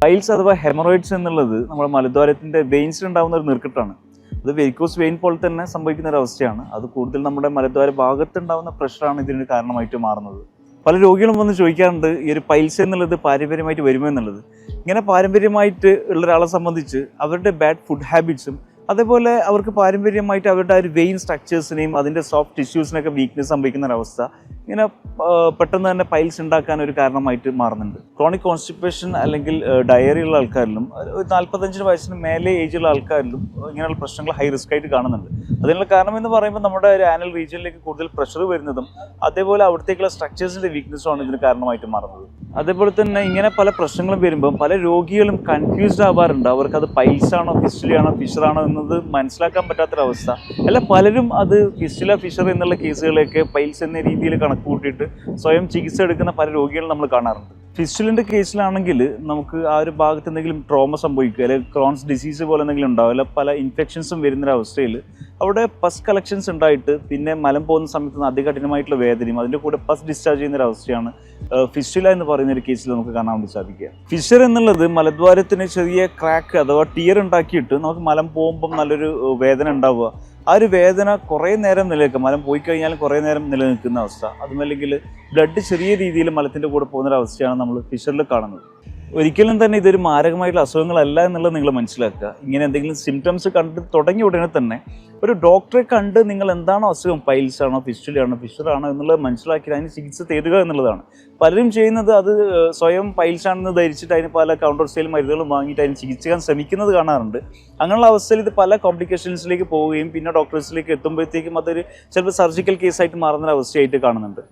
Piles അഥവാ haemorrhoids എന്നുള്ളത് നമ്മുടെ മലദ്വാരത്തിൻ്റെ വെയിൻസിലുണ്ടാകുന്ന ഒരു നീർക്കെട്ടാണ്. അത് വെരിക്കോസ് വെയിൻ പോലെ തന്നെ സംഭവിക്കുന്ന ഒരു അവസ്ഥയാണ്. അത് കൂടുതൽ നമ്മുടെ മലദ്വാര ഭാഗത്തുണ്ടാകുന്ന പ്രഷറാണ് ഇതിന് കാരണമായിട്ട് മാറുന്നത്. പല രോഗികളും വന്ന് ചോദിക്കാറുണ്ട് ഈ ഒരു പൈൽസ് എന്നുള്ളത് പാരമ്പര്യമായിട്ട് വരുമോ എന്നുള്ളത്. ഇങ്ങനെ പാരമ്പര്യമായിട്ട് ഉള്ള ഒരാളെ സംബന്ധിച്ച് അവരുടെ ബാഡ് ഫുഡ് ഹാബിറ്റ്സും അതേപോലെ അവർക്ക് പാരമ്പര്യമായിട്ട് അവരുടെ ആ ഒരു വെയിൻ സ്ട്രക്ചേഴ്സിനെയും അതിൻ്റെ സോഫ്റ്റ് ടിഷ്യൂസിനൊക്കെ വീക്ക്നെസ് സംഭവിക്കുന്ന ഒരവസ്ഥ ഇങ്ങനെ പെട്ടെന്ന് തന്നെ പൈൽസ് ഉണ്ടാക്കാൻ ഒരു കാരണമായിട്ട് മാറുന്നുണ്ട്. ക്രോണിക് കോൺസ്റ്റിപ്പേഷൻ അല്ലെങ്കിൽ ഡയറി ഉള്ള ആൾക്കാരിലും ഒരു 45 വയസ്സിന് മേലെ ഏജുള്ള ആൾക്കാരിലും ഇങ്ങനെയുള്ള പ്രശ്നങ്ങൾ ഹൈ റിസ്ക് ആയിട്ട് കാണുന്നുണ്ട്. അതിനുള്ള കാരണം എന്ന് പറയുമ്പോൾ നമ്മുടെ ഒരു ആനൽ റീജിയനിലേക്ക് കൂടുതൽ പ്രഷർ വരുന്നതും അതേപോലെ അവിടത്തേക്കുള്ള സ്ട്രക്ചേഴ്സിൻ്റെ വീക്ക്നെസ്സുമാണ് ഇതിന് കാരണമായിട്ട് മാറുന്നത്. അതേപോലെ തന്നെ ഇങ്ങനെ പല പ്രശ്നങ്ങളും വരുമ്പം പല രോഗികളും കൺഫ്യൂസ്ഡ് ആവാറുണ്ട്. അവർക്കത് പൈൽസാണോ ഫിസ്റ്റുലയാണോ ഫിഷറാണോ എന്നത് മനസ്സിലാക്കാൻ പറ്റാത്തൊരവസ്ഥ. അല്ല, പലരും അത് ഫിസ്റ്റുല ഫിഷർ എന്നുള്ള കേസുകളെയൊക്കെ പൈൽസ് എന്ന രീതിയിൽ കണക്ക് കൂട്ടിയിട്ട് സ്വയം ചികിത്സ എടുക്കുന്ന പല രോഗികളും നമ്മൾ കാണാറുണ്ട്. ഫിസ്റ്റുലിൻ്റെ കേസിലാണെങ്കിൽ നമുക്ക് ആ ഒരു ഭാഗത്ത് എന്തെങ്കിലും ട്രോമ സംഭവിക്കുക അല്ലെങ്കിൽ ക്രോൺസ് ഡിസീസ് പോലെ എന്തെങ്കിലും ഉണ്ടാവും, അല്ല പല ഇൻഫെക്ഷൻസും വരുന്നൊരവസ്ഥയിൽ അവിടെ പസ് കളക്ഷൻസ് ഉണ്ടായിട്ട് പിന്നെ മലം പോകുന്ന സമയത്ത് അതികഠിനമായിട്ടുള്ള വേദനയും അതിൻ്റെ കൂടെ പസ് ഡിസ്ചാർജ് ചെയ്യുന്നൊരവസ്ഥയാണ് ഫിസ്റ്റുല എന്ന് പറയുന്ന ഒരു കേസിൽ നമുക്ക് കാണാൻ വേണ്ടി സാധിക്കുക. ഫിഷർ എന്നുള്ളത് മലദ്വാരത്തിന് ചെറിയ ക്രാക്ക് അഥവാ ടിയർ ഉണ്ടാക്കിയിട്ട് നമുക്ക് മലം പോകുമ്പം നല്ലൊരു വേദന ഉണ്ടാവുക. ആ ഒരു വേദന കുറേ നേരം നിലനിൽക്കുക, മലം പോയി കഴിഞ്ഞാലും കുറേ നേരം നിലനിൽക്കുന്ന അവസ്ഥ. അതുമല്ലെങ്കിൽ ബ്ലഡ് ചെറിയ രീതിയിൽ മലത്തിൻ്റെ കൂടെ പോകുന്നൊരവസ്ഥയാണ് നമ്മൾ ഫിഷറിൽ കാണുന്നത്. ഒരിക്കലും തന്നെ ഇതൊരു മാരകമായിട്ടുള്ള അസുഖങ്ങളല്ല എന്നുള്ളത് നിങ്ങൾ മനസ്സിലാക്കുക. ഇങ്ങനെ എന്തെങ്കിലും സിംറ്റംസ് കണ്ട് തുടങ്ങിയ ഉടനെ തന്നെ ഒരു ഡോക്ടറെ കണ്ട് നിങ്ങൾ എന്താണോ അസുഖം, പൈൽസ് ആണോ ഫിസ്റ്റുലയാണോ ഫിഷറാണോ എന്നുള്ളത് മനസ്സിലാക്കി അതിന് ചികിത്സ തേടുക എന്നുള്ളതാണ്. പലരും ചെയ്യുന്നത് അത് സ്വയം പൈൽസ് ആണെന്ന് ധരിച്ചിട്ട് അതിന് പല കൗണ്ടർ സെയിൽ മരുന്നുകളും വാങ്ങിയിട്ട് അതിന് ചികിത്സിക്കാൻ ശ്രമിക്കുന്നത് കാണാറുണ്ട്. അങ്ങനെയുള്ള അവസ്ഥയിൽ ഇത് പല കോംപ്ലിക്കേഷൻസിലേക്ക് പോവുകയും പിന്നെ ഡോക്ടേഴ്സിലേക്ക് എത്തുമ്പോഴത്തേക്കും അതൊരു ചിലപ്പോൾ സർജിക്കൽ കേസായിട്ട് മാറുന്ന അവസ്ഥയായിട്ട് കാണുന്നുണ്ട്.